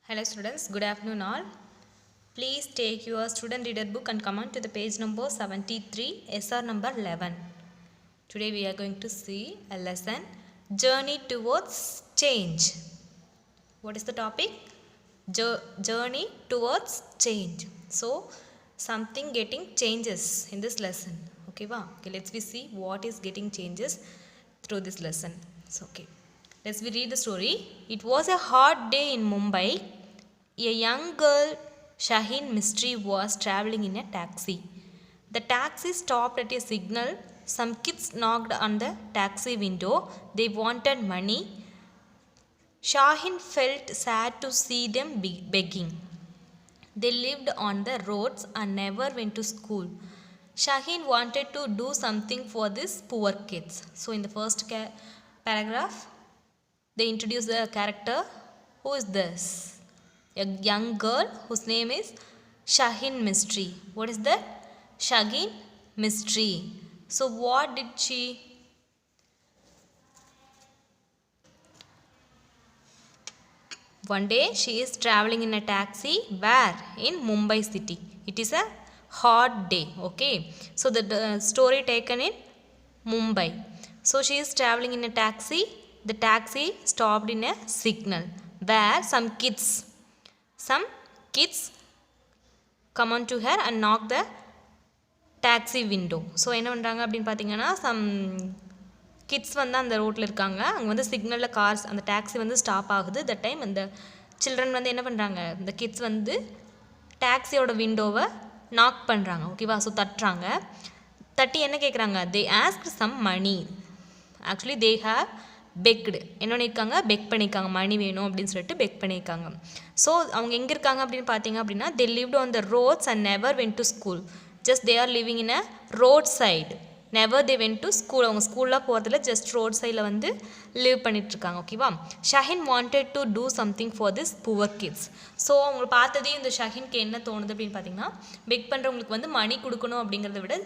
Hello students, good afternoon all. Please take your student reader book and come on to the page number 73, SR number 11. Today we are going to see a lesson, Journey Towards Change. What is the topic? Journey Towards Change. So, something getting changes in this lesson. Okay, let's see what is getting changes through this lesson. So, okay. Let's read the story. It was a hot day in Mumbai. A young girl, Shaheen Mystery, was traveling in a taxi. The taxi stopped at a signal. Some kids knocked on the taxi window. They wanted money. Shaheen felt sad to see them begging. They lived on the roads and never went to school. Shaheen wanted to do something for these poor kids. So in the first paragraph, they introduce the character. Who is this? A young girl whose name is Shaheen Mystery. What is that? Shaheen Mystery. So what did she? One day she is traveling in a taxi. Where? In Mumbai city. It is a hot day. Okay. So the story taken in Mumbai. So she is traveling in a taxi. The taxi stopped in a signal where some kids come on to her and knock the taxi window. So என்ன பண்றாங்க அப்படினு பாத்தீங்கன்னா some kids வந்து அந்த ரோட்ல இருக்காங்க. அங்க வந்து சிக்னல்ல கார்ஸ் அந்த டாக்ஸி வந்து ஸ்டாப் ஆகுது. that time அந்த children வந்து என்ன பண்றாங்க? இந்த kids வந்து டாக்ஸியோட விண்டோவை நாக் பண்றாங்க. ஓகேவா? சோ தட்டறாங்க. தட்டி என்ன கேக்குறாங்க? they asked some money. Actually they have begged. என்ன பண்ணிருக்காங்க? பெக் பண்ணிருக்காங்க. மணி வேணும் அப்படினு சொல்லிட்டு பெக் பண்ணிருக்காங்க. சோ அவங்க எங்க இருக்காங்க அப்படினு பாத்தீங்க அப்படினா they lived on the roads and never went to school. Just they are living in a roadside. Never they went to school. அவங்க ஸ்கூல்ல போறதுல just road sideல வந்து live பண்ணிட்டு இருக்காங்க. ஓகேவா? Shaheen wanted to do something for this poor kids. So அவங்க பார்த்ததே இந்த ஷஹீனுக்கு என்ன தோணுது அப்படினு பாத்தீங்கன்னா பெக் பண்றவங்களுக்கு வந்து மணி கொடுக்கணும் அப்படிங்கறத விட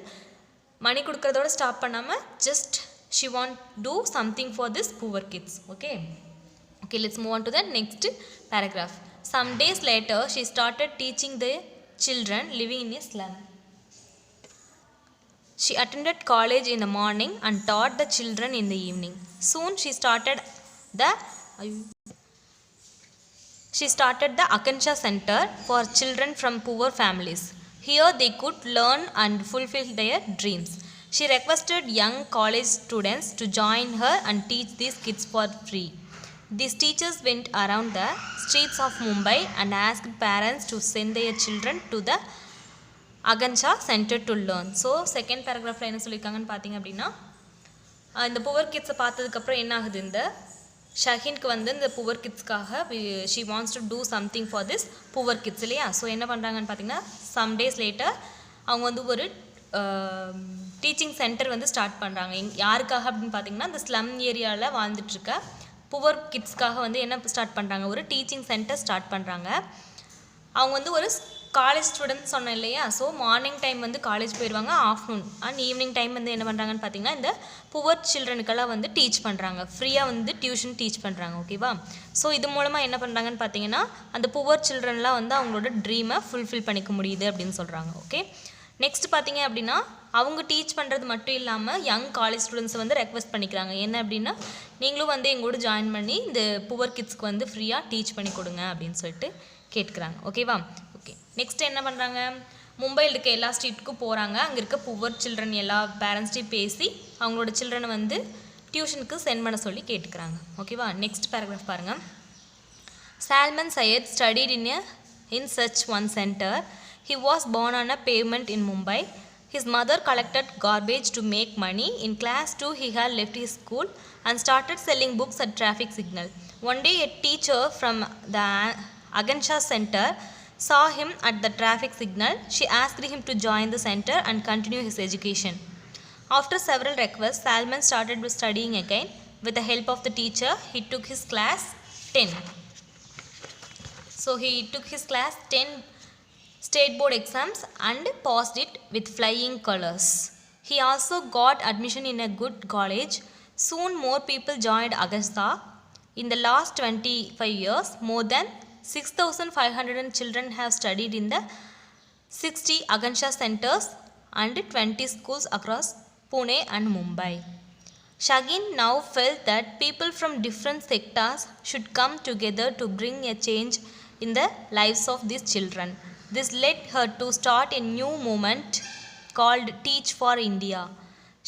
மணி கொடுக்கறதோட ஸ்டாப் பண்ணாம just she want do something for this poor kids. Okay, let's move on to the next paragraph. Some days later she started teaching the children living in a slum. She attended college in the morning and taught the children in the evening. Soon she started the Akansha Center for children from poor families. Here they could learn and fulfill their dreams. She requested young college students to join her and teach these kids for free. These teachers went around the streets of Mumbai and asked parents to send their children to the Akansha Center to learn. So second paragraphல என்ன சொல்லிருக்காங்கன்னு பாத்தீங்க அப்படினா இந்த poor kids பார்த்ததுக்கு அப்புறம் என்ன ஆகுது இந்த ஷஹீனுக்கு வந்து இந்த poor kidsக்காக she wants to do something for this poor kids இல்லையா? சோ என்ன பண்றாங்கன்னு பாத்தீங்கன்னா some days later அவங்க வந்து ஒரு டீச்சிங் சென்டர் வந்து ஸ்டார்ட் பண்ணுறாங்க. யாருக்காக அப்படின்னு பார்த்தீங்கன்னா இந்த ஸ்லம் ஏரியாவில் வாழ்ந்துட்டு இருக்க புவர் கிட்ஸ்க்காக வந்து என்ன ஸ்டார்ட் பண்ணுறாங்க? ஒரு டீச்சிங் சென்டர் ஸ்டார்ட் பண்ணுறாங்க. அவங்க வந்து ஒரு காலேஜ் ஸ்டூடெண்ட்ஸ் சொன்னேன் இல்லையா? ஸோ மார்னிங் டைம் வந்து காலேஜ் போயிடுவாங்க. ஆஃப்டர்நூன் அண்ட் ஈவினிங் டைம் வந்து என்ன பண்ணுறாங்கன்னு பார்த்தீங்கன்னா இந்த புவர் சில்ட்ரனுக்கெல்லாம் வந்து டீச் பண்ணுறாங்க. ஃப்ரீயாக வந்து டியூஷன் டீச் பண்ணுறாங்க. ஓகேவா? ஸோ இது மூலமாக என்ன பண்ணுறாங்கன்னு பார்த்தீங்கன்னா அந்த புவர் சில்ட்ரன்லாம் வந்து அவங்களோட ட்ரீமை ஃபுல்ஃபில் பண்ணிக்க முடியுது அப்படின்னு சொல்கிறாங்க. ஓகே, நெக்ஸ்ட் பார்த்தீங்க அப்படின்னா அவங்க டீச் பண்ணுறது மட்டும் இல்லாமல் யங் காலேஜ் ஸ்டூடெண்ட்ஸை வந்து ரெக்வெஸ்ட் பண்ணிக்கிறாங்க. என்ன அப்படின்னா நீங்களும் வந்து எங்களோட ஜாயின் பண்ணி இந்த புவர் கிட்ஸ்க்கு வந்து ஃப்ரீயாக டீச் பண்ணி கொடுங்க அப்படின்னு சொல்லிட்டு கேட்குறாங்க. ஓகேவா? ஓகே, நெக்ஸ்ட் என்ன பண்ணுறாங்க? மும்பையில் இருக்க எல்லா ஸ்ட்ரீட்டுக்கும் போகிறாங்க. அங்கே இருக்க புவர் சில்ட்ரன் எல்லா பேரண்ட்ஸ்டையும் பேசி அவங்களோட சில்ட்ரனை வந்து டியூஷனுக்கு சென்ட் பண்ண சொல்லி கேட்டுக்கிறாங்க. ஓகேவா? நெக்ஸ்ட் பேராகிராஃப் பாருங்கள். Salman Sayed studied in such one center. He was born on a pavement in Mumbai. His mother collected garbage to make money. In class 2, he had left his school and started selling books at traffic signal. One day, a teacher from the Akansha Center saw him at the traffic signal. She asked him to join the center and continue his education. After several requests, Salman started studying again. With the help of the teacher, he took his class 10. So, he took his class 10 state board exams and passed it with flying colors. He also got admission in a good college. Soon more people joined Akansha. In the last 25 years, more than 6,500 children have studied in the 60 Akansha centers and 20 schools across Pune and Mumbai. Shagin now felt that people from different sectors should come together to bring a change in the lives of these children. This led her to start a new movement called Teach for India.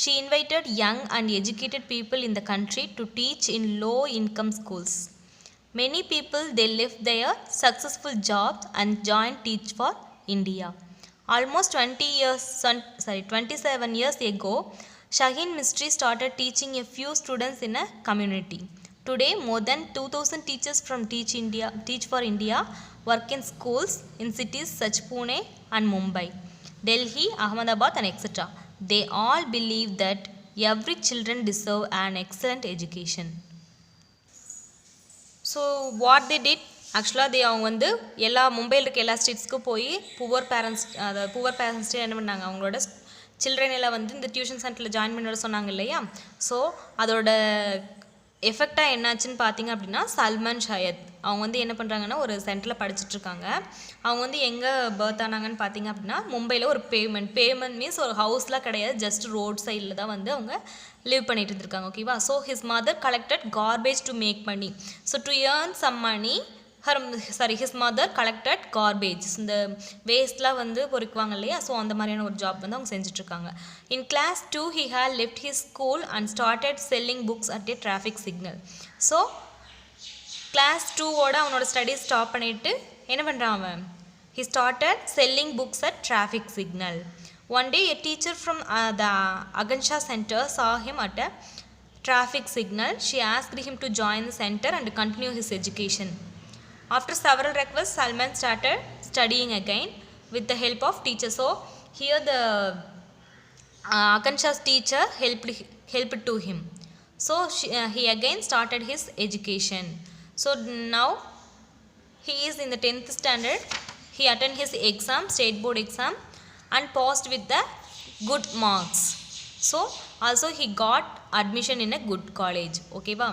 She invited young and educated people in the country to teach in low-income schools. Many people they left their successful jobs and joined Teach for India. Almost 27 years ago, Shaheen Mistry started teaching a few students in a community. Today, more than 2,000 teachers from Teach for India work in schools in cities such Pune and Mumbai, Delhi, Ahmedabad and etc. They all believe that every children deserve an excellent education. So what they did ஆக்சுவலாக அவங்க வந்து எல்லா மும்பையில் இருக்க எல்லா ஸ்டேட்ஸ்க்கும் போய் poor பேரண்ட்ஸ்டே என்ன பண்ணாங்க, அவங்களோட சில்ட்ரன் எல்லாம் வந்து இந்த டியூஷன் சென்டரில் ஜாயின் பண்ண சொன்னாங்க இல்லையா. ஸோ அதோட எஃபெக்டாக என்னாச்சுன்னு பார்த்தீங்க அப்படின்னா, சல்மான் ஷாயத் அவங்க வந்து என்ன பண்ணுறாங்கன்னா ஒரு சென்டரில் படிச்சுட்ருக்காங்க. அவங்க வந்து எங்கே பர்த் ஆனாங்கன்னு பார்த்தீங்க அப்படின்னா, மும்பையில் ஒரு பேமெண்ட் மீன்ஸ் ஒரு ஹவுஸ்லாம் கிடையாது, ஜஸ்ட் ரோட் சைடில் தான் வந்து அவங்க லிவ் பண்ணிட்டு இருந்திருக்காங்க. ஓகேவா. So his mother collected garbage to make money. So to earn some money his mother collected garbage, இந்த வேஸ்ட்லாம் வந்து பொறுக்குவாங்க இல்லையா. ஸோ அந்த மாதிரியான ஒரு ஜாப் வந்து அவங்க செஞ்சுட்ருக்காங்க. In class 2 he had left his school and started selling books at a traffic signal. So class 2ஓட அவனோட ஸ்டடீஸ் ஸ்டாப் பண்ணிவிட்டு என்ன பண்ணுறான் அவன், he started selling books at traffic signal. One day a teacher from the Akansha center saw him at a traffic signal. She asked him to join the center and continue his education. After several requests, Salman started studying again with the help of teachers. So here the Akansha's teacher helped to him. So he again started his education. So now he is in the 10th standard. He attended his exam, state board exam, and passed with the good marks. So also he got admission in a good college. Okay va.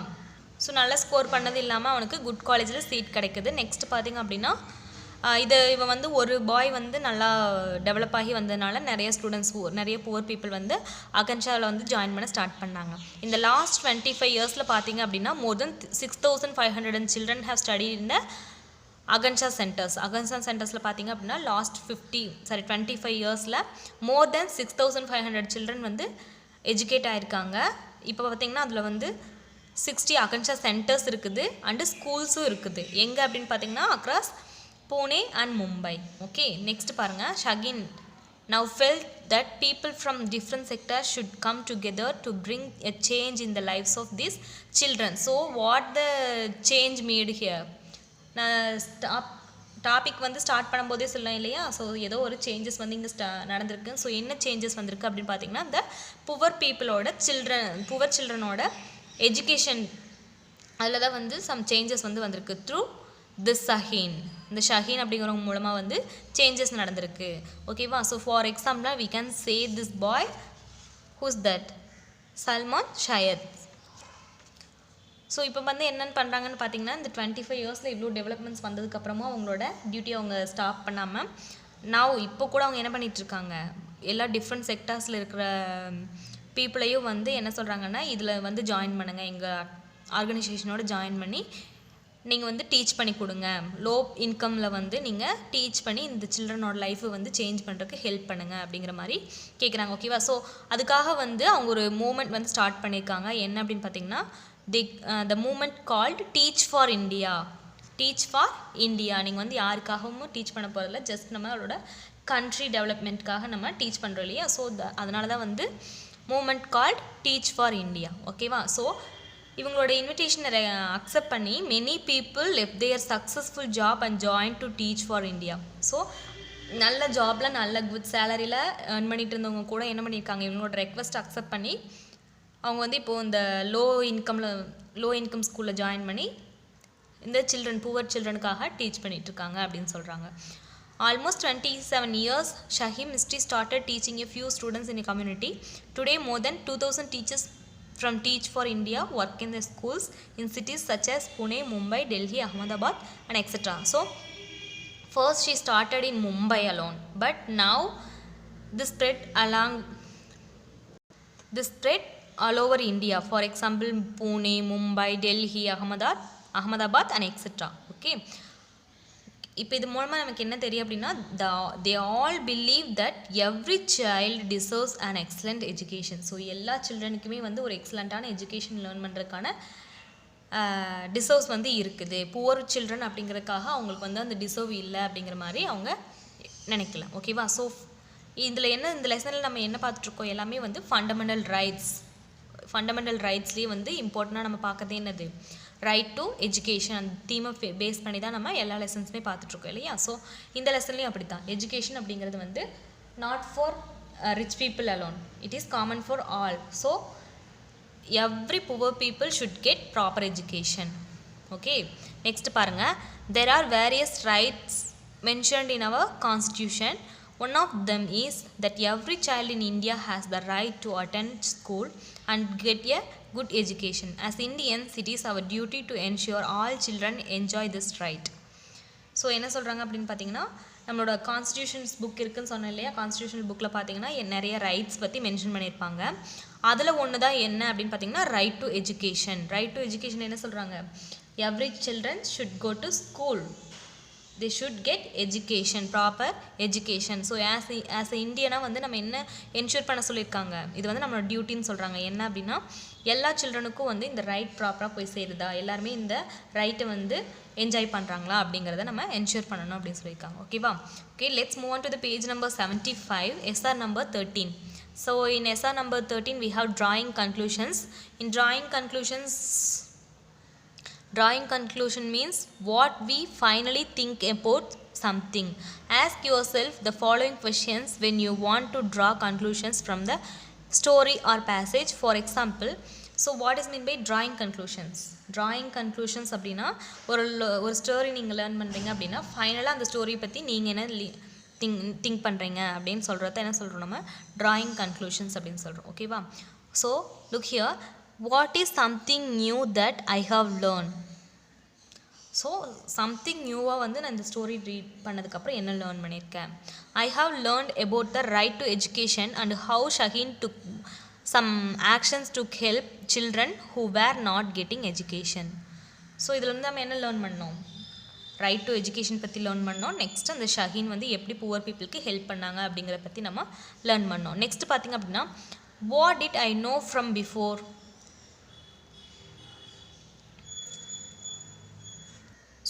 So நல்லா score பண்ணது இல்லாமல் அவனுக்கு good காலேஜில் seat கிடைக்குது. Next பார்த்திங்க அப்படின்னா, இவன் வந்து ஒரு பாய் வந்து நல்லா டெவலப் ஆகி வந்ததுனால நிறைய ஸ்டூடெண்ட்ஸ், நிறைய புவர் பீப்புள் வந்து அகன்ஷாவில் வந்து ஜாயின் பண்ண ஸ்டார்ட் பண்ணாங்க. இந்த லாஸ்ட் 25 இயர்ஸில் பார்த்திங்க அப்படின்னா, மோர் தென் 6,500 சில்ட்ரன் ஹேவ் ஸ்டடி இன் த அகன்ஷா சென்டர்ஸில் பார்த்திங்க அப்படின்னா லாஸ்ட் 25 இயர்ஸில் மோர் தென் 6,500 சில்ட்ரன் வந்து எஜுகேட் ஆகிருக்காங்க. இப்போ பார்த்திங்கன்னா அதில் வந்து 60 அகன்ஷா சென்டர்ஸ் இருக்குது அண்டு ஸ்கூல்ஸும் இருக்குது. எங்கே அப்படின்னு பார்த்தீங்கன்னா across Pune and Mumbai. Okay. Next பாருங்கள். Shaheen now felt that people from different sectors should come together to bring a change in the lives of these children. So what the change made here. நான் topic வந்து start பண்ணும்போதே சொல்லலாம் இல்லையா. So ஏதோ ஒரு changes வந்து இங்கே நடந்திருக்கு. ஸோ என்ன சேஞ்சஸ் வந்திருக்கு அப்படின்னு பார்த்தீங்கன்னா, இந்த புவர் பீப்புளோட புவர் சில்ட்ரனோட எஜுகேஷன் அதில் தான் வந்து சம் சேஞ்சஸ் வந்து வந்திருக்கு த்ரூ திஸ் ஷஹீன். இந்த ஷஹீன் அப்படிங்கிறவங்க மூலமாக வந்து சேஞ்சஸ் நடந்திருக்கு. ஓகேவா. So for example we can say this boy who's that Salman Shayad. ஸோ இப்போ வந்து என்னென்னு பண்ணுறாங்கன்னு பார்த்தீங்கன்னா, இந்த 25 இயர்ஸில் இவ்வளோ டெவலப்மெண்ட்ஸ் வந்ததுக்கப்புறமா அவங்களோட டியூட்டியை அவங்க ஸ்டாப் பண்ணாமல் இப்போ கூட அவங்க என்ன பண்ணிகிட்ருக்காங்க, எல்லா டிஃப்ரெண்ட் செக்டார்ஸில் இருக்கிற பீப்புளையும் வந்து என்ன சொல்கிறாங்கன்னா, இதில் வந்து ஜாயின் பண்ணுங்கள், எங்கள் ஆர்கனைசேஷனோட ஜாயின் பண்ணி நீங்கள் வந்து டீச் பண்ணி கொடுங்க, லோ இன்கமில் வந்து நீங்கள் டீச் பண்ணி இந்த சில்ட்ரனோட லைஃபை வந்து சேஞ்ச் பண்ணுறதுக்கு ஹெல்ப் பண்ணுங்கள் அப்படிங்கிற மாதிரி கேட்குறாங்க. ஓகேவா. ஸோ அதுக்காக வந்து அவங்க ஒரு மூமெண்ட் வந்து ஸ்டார்ட் பண்ணியிருக்காங்க. என்ன அப்படின்னு பார்த்தீங்கன்னா, the movement called Teach for India. Teach for India. நீங்கள் வந்து யாருக்காகவும் டீச் பண்ண போகிறதில்ல, ஜஸ்ட் நம்மளோட கண்ட்ரி டெவலப்மெண்ட்காக நம்ம டீச் பண்ணுறோம் இல்லையா. ஸோ அதனால தான் வந்து movement called teach for India. ஓகேவா. ஸோ இவங்களோட இன்விடேஷனை அக்செப்ட் பண்ணி many people left their successful job and join to teach for India. So நல்ல ஜாபில் நல்ல குட் சேலரியில் ஏர்ன் பண்ணிட்டு இருந்தவங்க கூட என்ன பண்ணியிருக்காங்க, இவங்களோட ரெக்வஸ்ட் அக்செப்ட் பண்ணி அவங்க வந்து இப்போது இந்த லோ இன்கம் ஸ்கூலில் ஜாயின் பண்ணி இந்த புவர் சில்ட்ரனுக்காக டீச் பண்ணிகிட்ருக்காங்க அப்படின்னு சொல்கிறாங்க. Almost 27 years, Shaheen Mistry started teaching a few students in a community. Today, more than 2,000 teachers from Teach for India work in the schools in cities such as Pune, Mumbai, Delhi, Ahmedabad and etc. So first she started in Mumbai alone, but now this spread all over India. For example, Pune, Mumbai, Delhi, Ahmedabad and etc. Okay. இப்போ இது மூலமாக நமக்கு என்ன தெரியும் அப்படின்னா they all believe that every child deserves an excellent education. So எல்லா சில்ட்ரனுக்குமே வந்து ஒரு எக்ஸலண்ட்டான எஜுகேஷன் லேர்ன் பண்ணுறதுக்கான டிசர்வ்ஸ் வந்து இருக்குது. புவர் சில்ட்ரன் அப்படிங்கிறதுக்காக அவங்களுக்கு வந்து அந்த டிசர்வ் இல்லை அப்படிங்கிற மாதிரி அவங்க நினைக்கலாம். ஓகேவா? ஸோ இதில் இந்த லெசனில் நம்ம என்ன பார்த்துட்ருக்கோம், எல்லாமே வந்து ஃபண்டமெண்டல் ரைட்ஸ்லேயே வந்து இம்பார்ட்டண்ட்டாக நம்ம பார்க்கறது என்னது, ரைட் டு எஜுகேஷன். அந்த தீமை பேஸ் பண்ணி தான் நம்ம எல்லா லெசன்ஸுமே பார்த்துட்ருக்கோம் இல்லையா? ஸோ இந்த லெசன்லேயும் அப்படி தான், எஜுகேஷன் அப்படிங்கிறது வந்து not for rich people alone, it is common for all. So every poor people should get proper education. Okay, next பாருங்கள். There are various rights mentioned in our constitution. One of them is that every child in India has the right to attend school and get a good education. As Indians, it is our duty to ensure all children enjoy this right. So என்ன சொல்கிறாங்க அப்படின்னு பார்த்தீங்கன்னா, நம்மளோட constitutions book இருக்குதுன்னு சொன்னேன் இல்லையா? Constitutional புக்கில் பார்த்தீங்கன்னா நிறைய ரைட்ஸ் பற்றி மென்ஷன் பண்ணியிருப்பாங்க. அதில் ஒன்று தான் என்ன அப்படின்னு பார்த்தீங்கன்னா, right to education. Right to education என்ன சொல்கிறாங்க, every children should go to school, they should get education, proper education. So as a இந்தியனாக வந்து நம்ம என்ன என்ஷூர் பண்ண சொல்லியிருக்காங்க, இது வந்து நம்மளோட டியூட்டின்னு சொல்கிறாங்க. என்ன அப்படின்னா, எல்லா சில்ட்ரனுக்கும் வந்து இந்த ரைட் ப்ராப்பராக போய் சேருதா, எல்லாருமே இந்த ரைட்டை வந்து என்ஜாய் பண்ணுறாங்களா அப்படிங்கிறத நம்ம என்ஷூர் பண்ணணும் அப்படின்னு சொல்லியிருக்காங்க. ஓகேவா? Okay, let's move on to the page number 75, SR number 13. So in SR number 13 we have drawing conclusions. In drawing conclusion means what we finally think about something. Ask yourself the following questions when you want to draw conclusions from the story or passage. For example, so what is mean by drawing conclusions? Drawing conclusions அப்படின்னா, ஒரு story நீங்கள் learn பண்ணுறீங்க அப்படின்னா ஃபைனலாக அந்த story பற்றி நீங்கள் என்ன திங்க் பண்ணுறீங்க அப்படின்னு சொல்கிறத என்ன சொல்கிறோம், நம்ம drawing conclusions அப்படின்னு சொல்கிறோம். ஓகேவா? So look here, what is something new that I have learn. So something நியூவாக வந்து நான் இந்த ஸ்டோரி ரீட் பண்ணதுக்கப்புறம் என்ன லேர்ன் பண்ணியிருக்கேன். I have learnt about the right to education and how Shaheen took some actions to help children who were not getting education. So இதில் வந்து நம்ம என்ன லேர்ன் பண்ணோம், ரைட் டு எஜுகேஷன் பற்றி லேர்ன் பண்ணோம். நெக்ஸ்ட் அந்த ஷஹீன் வந்து எப்படி புவர் பீப்புளுக்கு ஹெல்ப் பண்ணாங்க அப்படிங்கிறத பற்றி நம்ம லேர்ன் பண்ணோம். நெக்ஸ்ட் பார்த்திங்க அப்படின்னா, what did I know from before.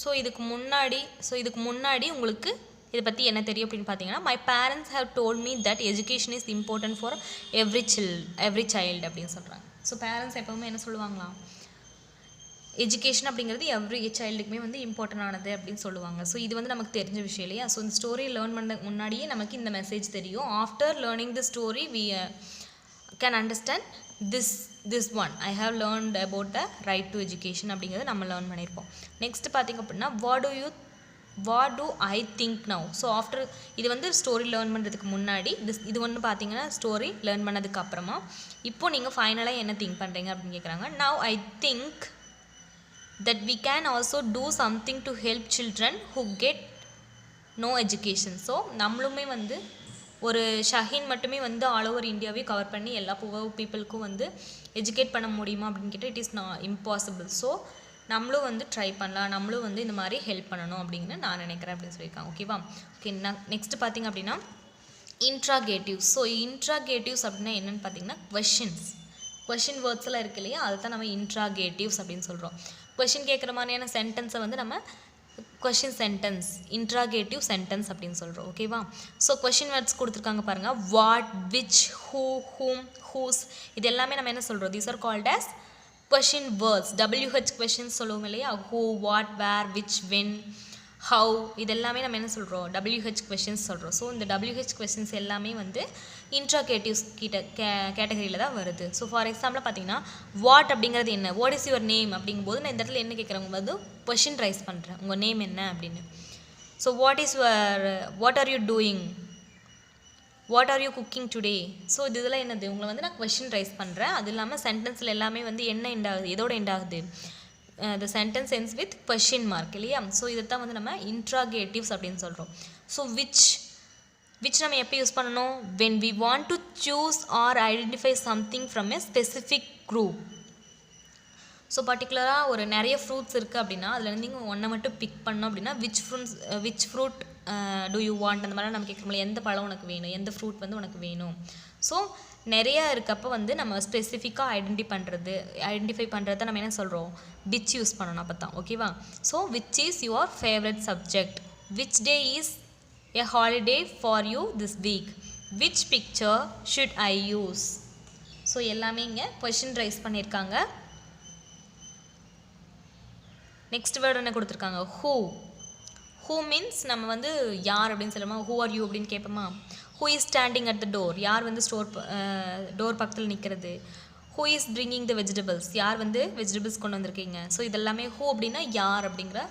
So இதுக்கு முன்னாடி உங்களுக்கு இதை பற்றி என்ன தெரியும் அப்படின்னு பார்த்தீங்கன்னா, my parents have told me that education is important for every child அப்படின்னு சொல்கிறாங்க. ஸோ பேரண்ட்ஸ் எப்போவுமே என்ன சொல்லுவாங்களாம், எஜுகேஷன் அப்படிங்கிறது எவ்ரி சைல்டுக்குமே வந்து இம்பார்ட்டன்ட் ஆனது அப்படின்னு சொல்லுவாங்க. ஸோ இது வந்து நமக்கு தெரிஞ்ச விஷயம் இல்லையா? ஸோ இந்த ஸ்டோரி லேர்ன் பண்ண முன்னாடியே நமக்கு இந்த மெசேஜ் தெரியும். After learning the story we can understand this one I have learned about the right to education அப்படிங்கிறது நம்ம லேர்ன் பண்ணியிருப்போம். நெக்ஸ்ட் பார்த்திங்க அப்படின்னா, what do I think now. So after இது வந்து ஸ்டோரி லேர்ன் பண்ணுறதுக்கு முன்னாடி, இது ஒன்று பார்த்தீங்கன்னா ஸ்டோரி லேர்ன் பண்ணதுக்கு அப்புறமா இப்போ நீங்கள் ஃபைனலாக என்ன திங்க் பண்ணுறீங்க அப்படின்னு கேட்குறாங்க. now I think that we can also do something to help children who get no education. So நம்மளுமே வந்து ஒரு ஷஹீன் மட்டுமே வந்து ஆல் ஓவர் இந்தியாவே கவர் பண்ணி எல்லா புவர் பீப்புளுக்கும் வந்து எஜுகேட் பண்ண முடியுமா அப்படின்னு கேட்டால் இட் இஸ் இம்பாசிபிள். ஸோ நம்மளும் வந்து ட்ரை பண்ணலாம், நம்மளும் வந்து இந்த மாதிரி ஹெல்ப் பண்ணணும் அப்படின்னு நான் நினைக்கிறேன் அப்படின்னு சொல்லியிருக்காங்க. ஓகேவா? ஓகே, நெக்ஸ்ட் பார்த்திங்க அப்படின்னா இன்ட்ராகேட்டிவ்ஸ். ஸோ இன்ட்ராகேட்டிவ்ஸ் அப்படின்னா என்னென்னு பார்த்தீங்கன்னா, கொஷின் வேர்ட்ஸ் எல்லாம் இருக்கு இல்லையா, அதை தான் நம்ம இன்ட்ராகேட்டிவ்ஸ் அப்படின்னு சொல்கிறோம். கொஷின் கேட்குற மாதிரியான சென்டென்ஸை வந்து நம்ம கொஷின் சென்டென்ஸ், இன்ட்ராகேட்டிவ் சென்டென்ஸ் அப்படின்னு சொல்கிறோம். ஓகேவா? ஸோ கொஷின் வேர்ட்ஸ் கொடுத்துருக்காங்க பாருங்கள், what, which, who, whom, whose, இது எல்லாமே நம்ம என்ன சொல்கிறோம், these are called as question words. WH questions சொல்லுவோம் இல்லையா, who, what, where, which, when, how, இதெல்லாமே நம்ம என்ன சொல்கிறோம், WH கொஷின்ஸ் சொல்கிறோம். ஸோ இந்த WH கொஷின்ஸ் எல்லாமே வந்து இன்ட்ராகேட்டிவ்ஸ் கேட்டகரியில் தான் வருது. ஸோ ஃபார் எக்ஸாம்பிள் பார்த்தீங்கன்னா, வாட் அப்படிங்கிறது என்ன, வாட் இஸ் யுவர் நேம் அப்படிங்கும்போது நான் இந்த இடத்துல என்ன கேட்குறேன், வந்து கொஷின் ரைஸ் பண்ணுறேன், உங்கள் நேம் என்ன அப்படின்னு. So what are you doing, what are you cooking today. So இதில் என்னது, உங்களை வந்து நான் கொஷின் ரைஸ் பண்ணுறேன். அது இல்லாமல் சென்டென்ஸில் எல்லாமே வந்து என்ன எண்ட் ஆகுது, எதோட எண்ட் ஆகுது, the sentence ends with question mark இல்லையா. ஸோ இதை தான் வந்து நம்ம இன்ட்ராகேட்டிவ்ஸ் அப்படின்னு சொல்கிறோம். ஸோ விச் நம்ம எப்போ யூஸ் பண்ணணும், when we want to choose or identify something from a specific group. So பர்டிகுலராக ஒரு நிறைய ஃப்ரூட்ஸ் இருக்குது அப்படின்னா அதுலேருந்து நீங்கள் ஒன்றை மட்டும் பிக் பண்ணோம் அப்படின்னா which fruit do you want அந்த மாதிரிலாம் நம்ம கேட்குறோம்ல, எந்த பழம் உனக்கு வேணும், எந்த ஃப்ரூட் வந்து உனக்கு வேணும். ஸோ நிறையா இருக்கப்போ வந்து நம்ம ஸ்பெசிஃபிக்காக ஐடென்டிஃபை பண்ணுறத நம்ம என்ன சொல்கிறோம், விச் யூஸ் பண்ணணும் அப்போ தான். ஓகேவா. So which is your favourite subject, which day is a holiday for you this week, which picture should I use. So எல்லாமே இங்கே கொஷின் ரைஸ் பண்ணியிருக்காங்க. நெக்ஸ்ட் வேர்டு என்ன கொடுத்துருக்காங்க, ஹூ மீன்ஸ் நம்ம வந்து யார் அப்படின்னு சொல்லுமா, ஹூ ஆர் யூ அப்படின்னு கேட்போமா. Who is standing at the door, யார் வந்து டோர் பக்கத்தில் நிற்கிறது. Who is bringing the vegetables, யார் வந்து வெஜிடபிள்ஸ் கொண்டு வந்திருக்கீங்க. ஸோ இதெல்லாமே ஹூ அப்படின்னா யார் அப்படிங்கிற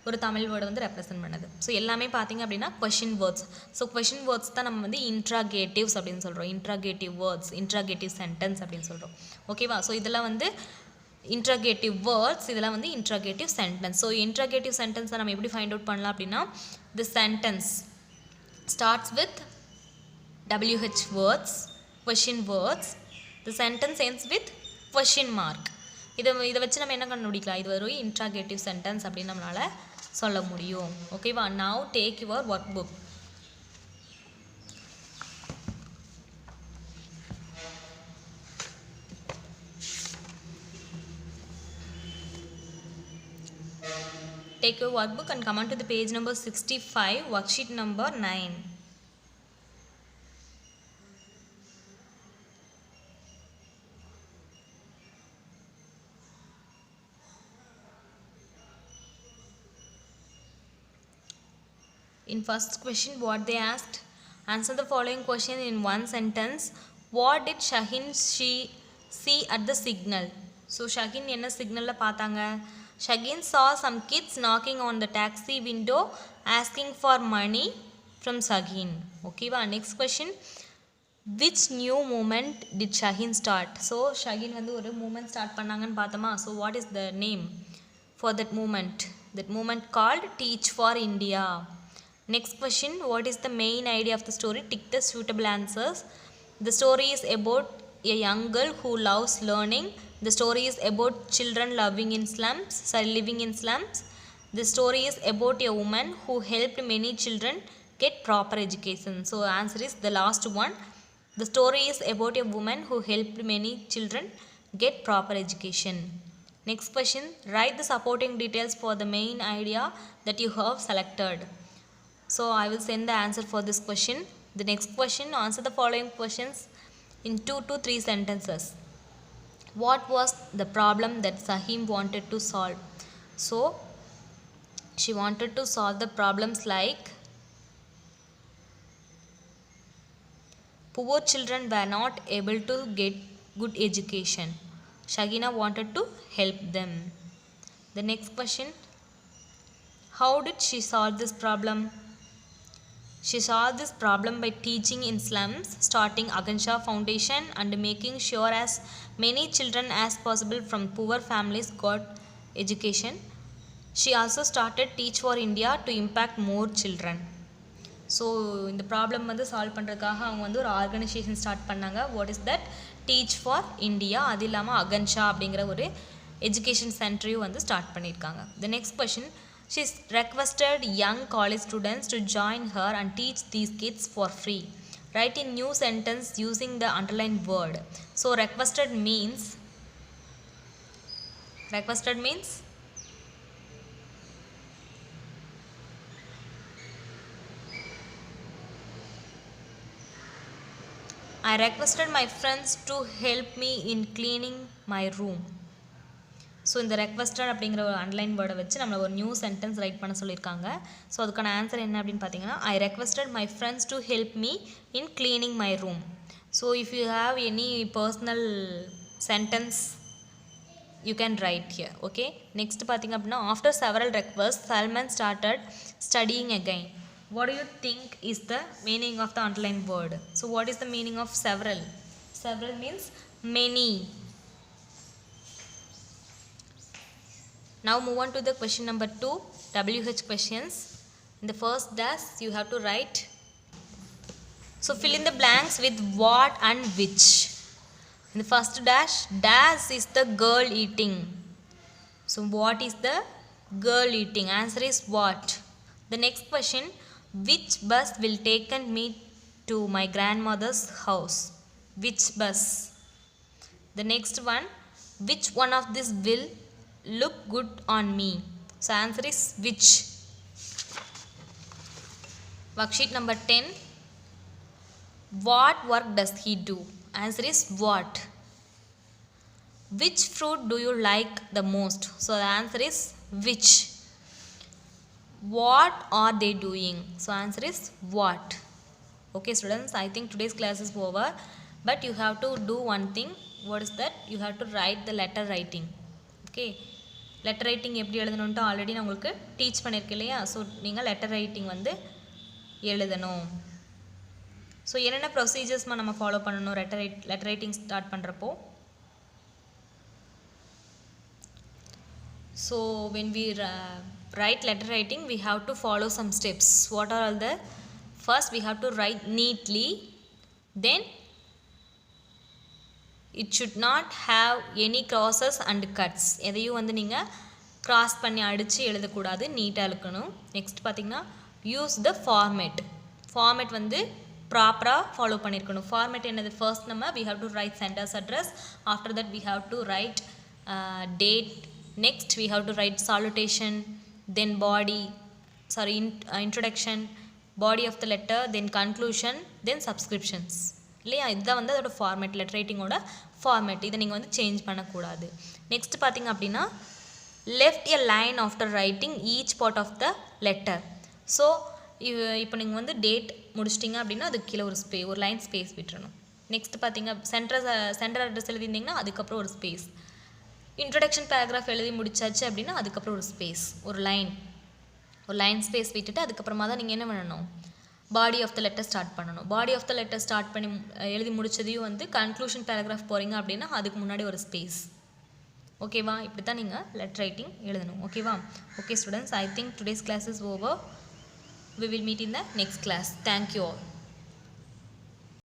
ஒரு தமிழ் வேர்டை வந்து ரெப்ரசென்ட் பண்ணுது. ஸோ எல்லாமே பார்த்திங்க அப்படின்னா question words. So question words தான் நம்ம வந்து இன்ட்ராகேட்டிவ்ஸ் அப்படின்னு சொல்கிறோம். இன்ட்ராகேட்டிவ் வேர்ட்ஸ், இன்ட்ராகேட்டிவ் சென்டென்ஸ் அப்படின்னு சொல்கிறோம். ஓகேவா. ஸோ இதெல்லாம் வந்து இன்ட்ராகேட்டிவ் வேர்ட்ஸ், இதெல்லாம் வந்து இன்ட்ராகேட்டிவ் சென்டென்ஸ். ஸோ இன்ட்ராகேட்டிவ் சென்டென்ஸை நம்ம எப்படி ஃபைண்ட் அவுட் பண்ணலாம் அப்படின்னா, தி sentence starts with WH words, question words, the sentence ends with question mark. இதை வச்சு நம்ம என்ன கண்டுபிடிக்கலாம், இது ஒரு இன்ட்ராகேட்டிவ் சென்டென்ஸ் அப்படின்னு நம்மளால் சொல்ல முடியும். ஓகேவா. Now take your work book. Take your workbook and come on to the page number 65, worksheet number 9. In first question, what they asked, answer the following question in one sentence. What did Shaheen see at the signal? So Shaheen என்ன signalல பார்த்தாங்க. Shaheen saw some kids knocking on the taxi window asking for money from Shaheen. Okay va. Next question, which new movement did Shaheen start? So Shaheen வந்து ஒரு movement start பண்ணாங்கன்னு பார்த்தோமா. So what is the name for that movement? That movement called Teach for India. Next question, what is the main idea of the story? Tick the suitable answers. The story is about a young girl who loves learning. The story is about children living in slums. The story is about a woman who helped many children get proper education. So answer is the last one. The story is about a woman who helped many children get proper education. Next question, write the supporting details for the main idea that you have selected. So I will send the answer for this question. The next question, answer the following questions in 2 to 3 sentences. What was the problem that Shaheen wanted to solve? So she wanted to solve the problems like poor children were not able to get good education. Shahina wanted to help them. The next question, how did she solve this problem? She solved this problem by teaching in slums, starting Akansha Foundation and making sure as many children as possible from poor families got education. She also started Teach for India to impact more children. So இந்த problem வந்து solve பண்ணுறதுக்காக அவங்க வந்து ஒரு organisation start பண்ணாங்க. What is that? Teach for India. அது இல்லாமல் அகன்ஷா அப்படிங்கிற ஒரு எஜுகேஷன் சென்டரையும் வந்து ஸ்டார்ட் பண்ணியிருக்காங்க. The next question, she requested young college students to join her and teach these kids for free. Write a new sentence using the underlined word. So requested means I requested my friends to help me in cleaning my room. So இந்த requested அப்படிங்கிற ஒரு அன்லைன் வேர்டை வச்சு நம்மளை ஒரு new sentence right பண்ண சொல்லியிருக்காங்க. So அதுக்கான ஆன்சர் என்ன அப்படின்னு பார்த்தீங்கன்னா, ஐ requested my friends to help me in cleaning my room. So if you have any personal sentence you can write here. Okay. Next பார்த்திங்க அப்படின்னா, after several request Salman started studying again. What do you think is the meaning of the underlined word? So what is the meaning of several? Several means many. Now move on to the question number 2, WH questions. In the first dash you have to write, so fill in the blanks with what and which. In the first dash is the girl eating. So what is the girl eating? Answer is what. The next question, which bus will taken me to my grandmother's house? Which bus? The next one, which one of this will look good on me? So answer is which. Worksheet number 10, what work does he do? Answer is what. Which fruit do you like the most? So the answer is which. What are they doing? So answer is what. Okay students, I think today's class is over, but you have to do one thing. What is that? You have to write the letter writing. Okay, letter writing எப்படி எழுதணும்னு already நான் உங்களுக்கு teach பண்ணியிருக்கேன் இல்லையா? So நீங்கள் letter writing வந்து எழுதணும். So என்னென்ன ப்ரொசீஜர்ஸ்மா நம்ம ஃபாலோ பண்ணணும் லெட்டர் ரைட்டிங் ஸ்டார்ட் பண்ணுறப்போ? So when we write letter writing, we have to follow some steps. What are all the? First we have to write neatly, then it should not have any crosses and cuts. எதையும் வந்து நீங்கள் cross பண்ணி அடித்து எழுதக்கூடாது, நீட்டாக இருக்கணும். Next பார்த்திங்கன்னா use the format வந்து ப்ராப்பராக ஃபாலோ பண்ணியிருக்கணும். ஃபார்மேட் என்னது? ஃபர்ஸ்ட் நம்ம we have to write sender's address, after that we have to write date, next we have to write salutation, then introduction, body of the letter, then conclusion, then subscriptions இல்லையா? இதுதான் வந்து அதோட format, letter ரைட்டிங்கோட format. இதை நீங்கள் வந்து change பண்ணக்கூடாது. Next பார்த்திங்க அப்படின்னா left a line after writing each part of the letter. So இப்போ நீங்கள் வந்து டேட் முடிச்சிட்டிங்க அப்படின்னா அதுக்கு கீழே ஒரு லைன் ஸ்பேஸ் விட்டுறணும். நெக்ஸ்ட் பார்த்திங்க சென்டர் அட்ரஸ் எழுதியிருந்தீங்கன்னா அதுக்கப்புறம் ஒரு ஸ்பேஸ். இன்ட்ரடக்ஷன் பேராகிராஃப் எழுதி முடிச்சாச்சு அப்படின்னா அதுக்கப்புறம் ஒரு ஸ்பேஸ், ஒரு லைன் ஸ்பேஸ் விட்டுட்டு அதுக்கப்புறமா தான் நீங்கள் என்ன பண்ணணும்? Body of the letter start பண்ணணும். Body of the letter start பண்ணி எழுதி முடிச்சதையும் வந்து கன்க்ளூஷன் பேராகிராஃப் போகிறீங்க அப்படின்னா அதுக்கு முன்னாடி ஒரு ஸ்பேஸ். ஓகேவா? இப்படி தான் நீங்கள் லெட்டர் ரைட்டிங் எழுதணும். ஓகேவா? Okay students, I think today's class is over. We will meet in the next class. Thank you all.